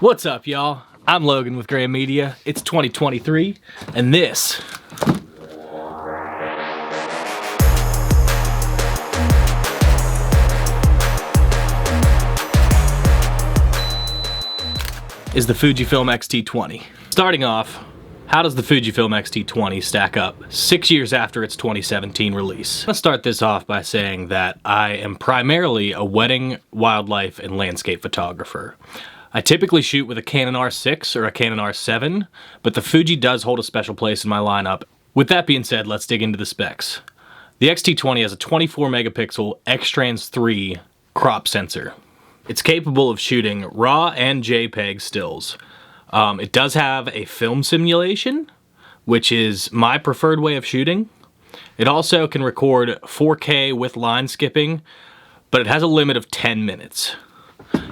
What's up, y'all? I'm Logan with Graham Media. It's 2023, and this is the Fujifilm XT-20. Starting off, how does the Fujifilm XT-20 stack up 6 years after its 2017 release? Let's start this off by saying that I am primarily a wedding, wildlife, and landscape photographer. I typically shoot with a Canon R6 or a Canon R7, but the Fuji does hold a special place in my lineup. With that being said, let's dig into the specs. The XT-20 has a 24 megapixel X-Trans 3 crop sensor. It's capable of shooting RAW and JPEG stills. It does have a film simulation, which is my preferred way of shooting. It also can record 4K with line skipping, but it has a limit of 10 minutes.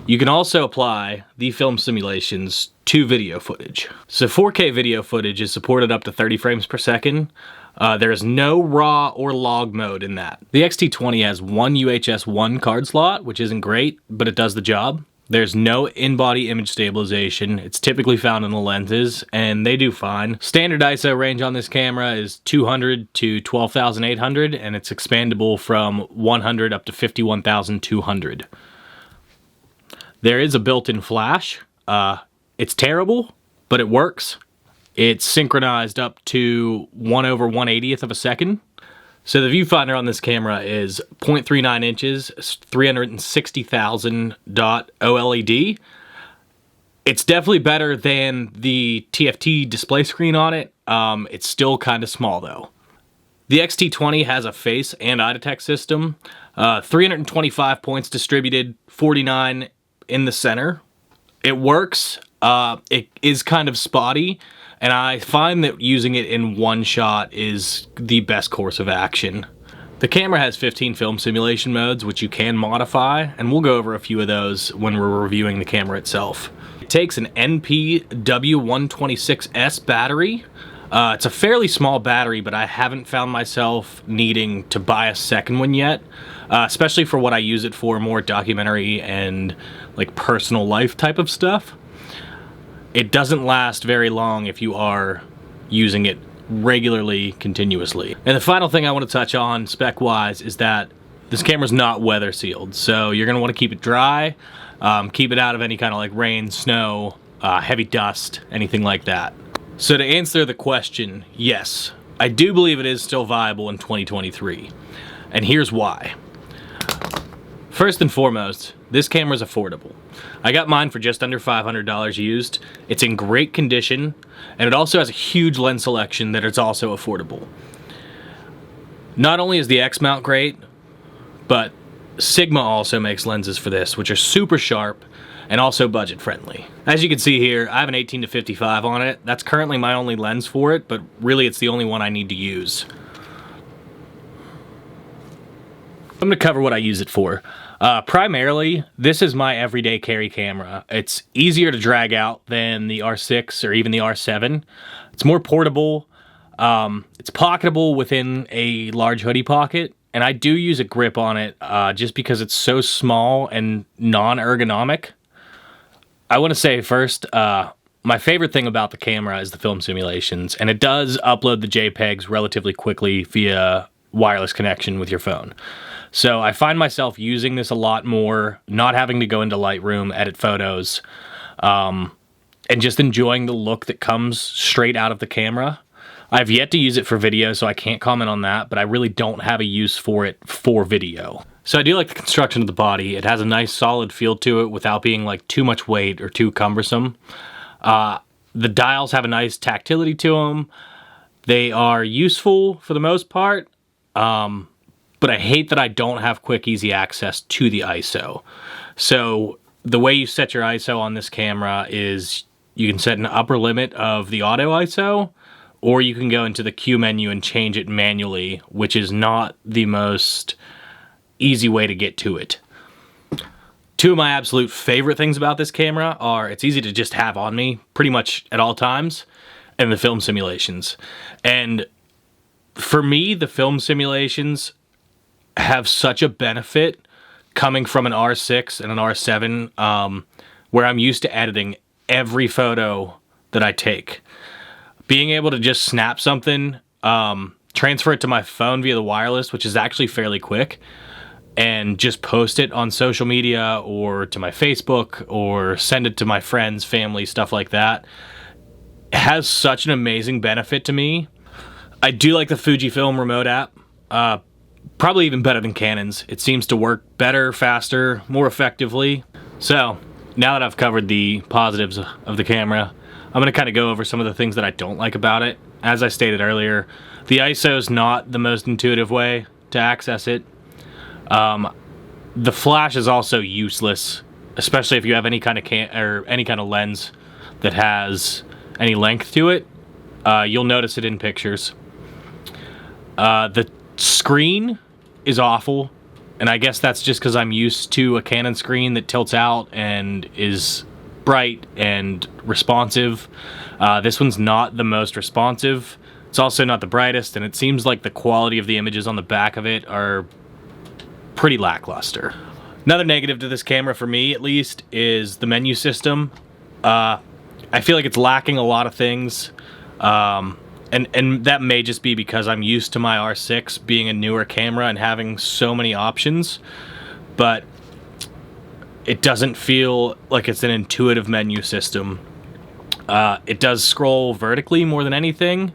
You can also apply the film simulations to video footage. So 4K video footage is supported up to 30 frames per second. There is no RAW or log mode in that. The XT-20 has one UHS-1 card slot, which isn't great, but it does the job. There's no in-body image stabilization. It's typically found in the lenses, and they do fine. Standard ISO range on this camera is 200 to 12,800, and it's expandable from 100 up to 51,200. There is a built-in flash. It's terrible, but it works. It's synchronized up to 1/180th of a second. So the viewfinder on this camera is 0.39 inches, 360,000 dot OLED. It's definitely better than the TFT display screen on it. It's still kind of small though. The XT-20 has a face and eye detect system. 325 points distributed, 49 in the center. It works. It is kind of spotty, and I find that using it in one shot is the best course of action. The camera has 15 film simulation modes, which you can modify, and we'll go over a few of those when we're reviewing the camera itself. It takes an NP-W126S battery. It's a fairly small battery, but I haven't found myself needing to buy a second one yet, especially for what I use it for, more documentary and like personal life type of stuff. It doesn't last very long if you are using it regularly, continuously. And the final thing I want to touch on spec-wise is that this camera's not weather sealed, so you're going to want to keep it dry, keep it out of any kind of like rain, snow, heavy dust, anything like that. So to answer the question, yes, I do believe it is still viable in 2023, and here's why. First and foremost, this camera is affordable. I got mine for just under $500 used. It's in great condition, and it also has a huge lens selection that it's also affordable. Not only is the X mount great, but Sigma also makes lenses for this, which are super sharp and also budget friendly. As you can see here, I have an 18 to 55 on it. That's currently my only lens for it, but really it's the only one I need to use. I'm gonna cover what I use it for. Primarily, this is my everyday carry camera. It's easier to drag out than the R6 or even the R7. It's more portable. It's pocketable within a large hoodie pocket, and I do use a grip on it just because it's so small and non-ergonomic. I want to say first, my favorite thing about the camera is the film simulations, and it does upload the JPEGs relatively quickly via wireless connection with your phone. So I find myself using this a lot more, not having to go into Lightroom, edit photos, and just enjoying the look that comes straight out of the camera. I've yet to use it for video, so I can't comment on that, but I really don't have a use for it for video. So I do like the construction of the body. It has a nice solid feel to it without being like too much weight or too cumbersome. The dials have a nice tactility to them. They are useful for the most part. But I hate that I don't have quick, easy access to the ISO. So the way you set your ISO on this camera is you can set an upper limit of the auto ISO, or you can go into the Q menu and change it manually, which is not the most easy way to get to it. Two of my absolute favorite things about this camera are it's easy to just have on me pretty much at all times, and the film simulations. And for me, the film simulations have such a benefit coming from an R6 and an R7, where I'm used to editing every photo that I take. Being able to just snap something, transfer it to my phone via the wireless, which is actually fairly quick, and just post it on social media or to my Facebook or send it to my friends, family, stuff like that, has such an amazing benefit to me. I do like the Fujifilm remote app, probably even better than Canon's. It seems to work better, faster, more effectively. So now that I've covered the positives of the camera, I'm going to kind of go over some of the things that I don't like about it. As I stated earlier, the ISO is not the most intuitive way to access it. The flash is also useless, especially if you have any kind of lens that has any length to it. You'll notice it in pictures. The screen is awful, and I guess that's just because I'm used to a Canon screen that tilts out and is bright and responsive. This one's not the most responsive. It's also not the brightest, and it seems like the quality of the images on the back of it are pretty lackluster. Another negative to this camera, for me at least, is the menu system. I feel like it's lacking a lot of things, and that may just be because I'm used to my R6 being a newer camera and having so many options, but it doesn't feel like it's an intuitive menu system. It does scroll vertically more than anything,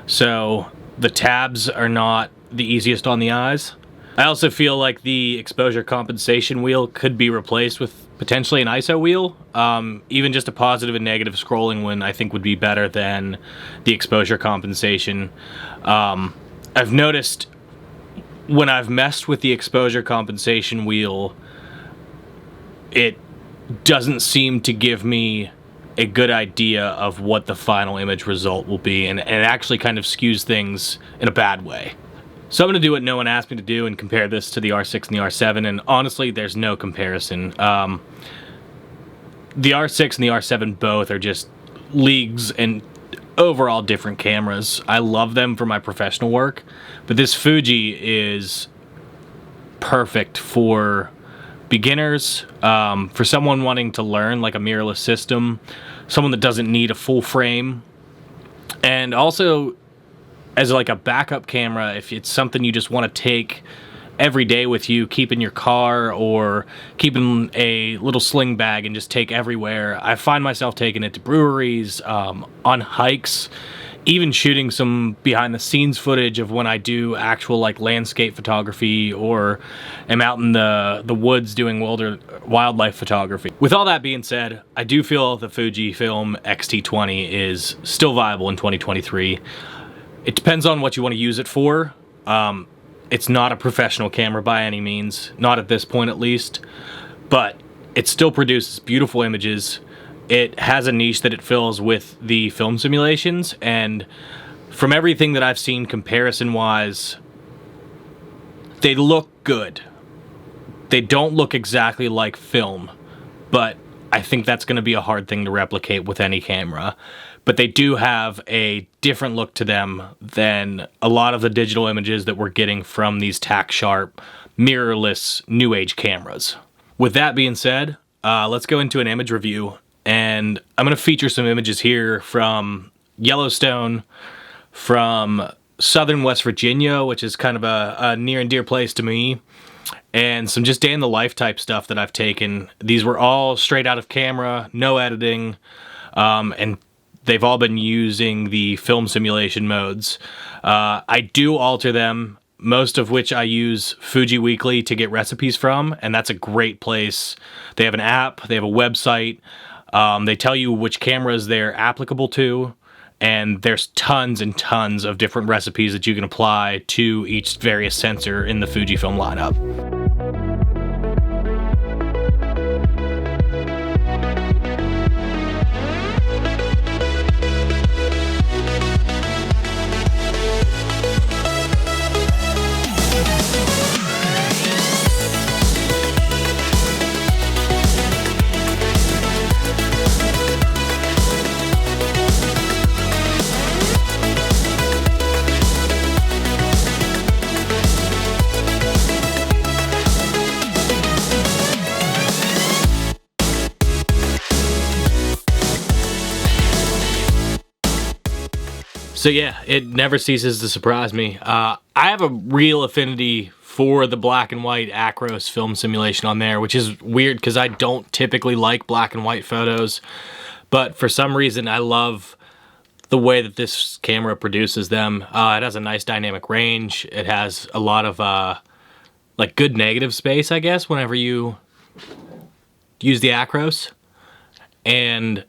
so the tabs are not the easiest on the eyes. I also feel like the exposure compensation wheel could be replaced with potentially an ISO wheel. Even just a positive and negative scrolling one I think would be better than the exposure compensation. I've noticed when I've messed with the exposure compensation wheel, it doesn't seem to give me a good idea of what the final image result will be, and it actually kind of skews things in a bad way. So I'm going to do what no one asked me to do and compare this to the R6 and the R7, and honestly, there's no comparison. The R6 and the R7 both are just leagues and overall different cameras. I love them for my professional work, but this Fuji is perfect for beginners, for someone wanting to learn like a mirrorless system, someone that doesn't need a full frame, and also as like a backup camera if it's something you just want to take every day with you, keep in your car or keep in a little sling bag and just take everywhere. I find myself taking it to breweries, on hikes, even shooting some behind the scenes footage of when I do actual like landscape photography or am out in the woods doing wildlife photography. With all that being said, I do feel the Fujifilm XT-20 is still viable in 2023. It depends on what you want to use it for. It's not a professional camera by any means, not at this point at least, but it still produces beautiful images. It has a niche that it fills with the film simulations, and from everything that I've seen comparison-wise, they look good. They don't look exactly like film, but I think that's going to be a hard thing to replicate with any camera. But they do have a different look to them than a lot of the digital images that we're getting from these tack-sharp, mirrorless, new age cameras. With that being said, let's go into an image review, and I'm going to feature some images here from Yellowstone, from southern West Virginia, which is kind of a near and dear place to me, and some just day-in-the-life type stuff that I've taken. These were all straight out of camera, no editing, and they've all been using the film simulation modes. I do alter them, most of which I use Fuji Weekly to get recipes from, and that's a great place. They have an app, they have a website, they tell you which cameras they're applicable to, and there's tons and tons of different recipes that you can apply to each various sensor in the Fujifilm lineup. So yeah, it never ceases to surprise me. I have a real affinity for the black and white Acros film simulation on there, which is weird because I don't typically like black and white photos, but for some reason I love the way that this camera produces them. It has a nice dynamic range. It has a lot of like good negative space, I guess, whenever you use the Acros. And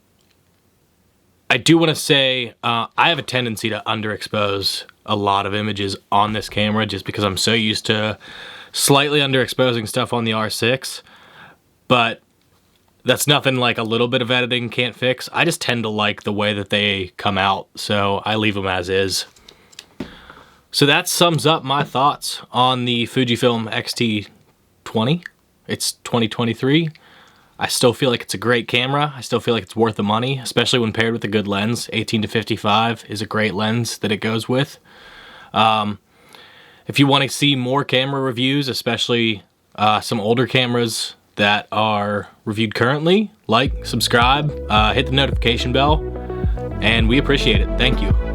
I do want to say I have a tendency to underexpose a lot of images on this camera just because I'm so used to slightly underexposing stuff on the R6, but that's nothing like a little bit of editing can't fix. I just tend to like the way that they come out, so I leave them as is. So that sums up my thoughts on the Fujifilm X-T-20. It's 2023. I still feel like it's a great camera. I still feel like it's worth the money, especially when paired with a good lens. 18-55 is a great lens that it goes with. If you want to see more camera reviews, especially some older cameras that are reviewed currently, like, subscribe, hit the notification bell, and we appreciate it. Thank you.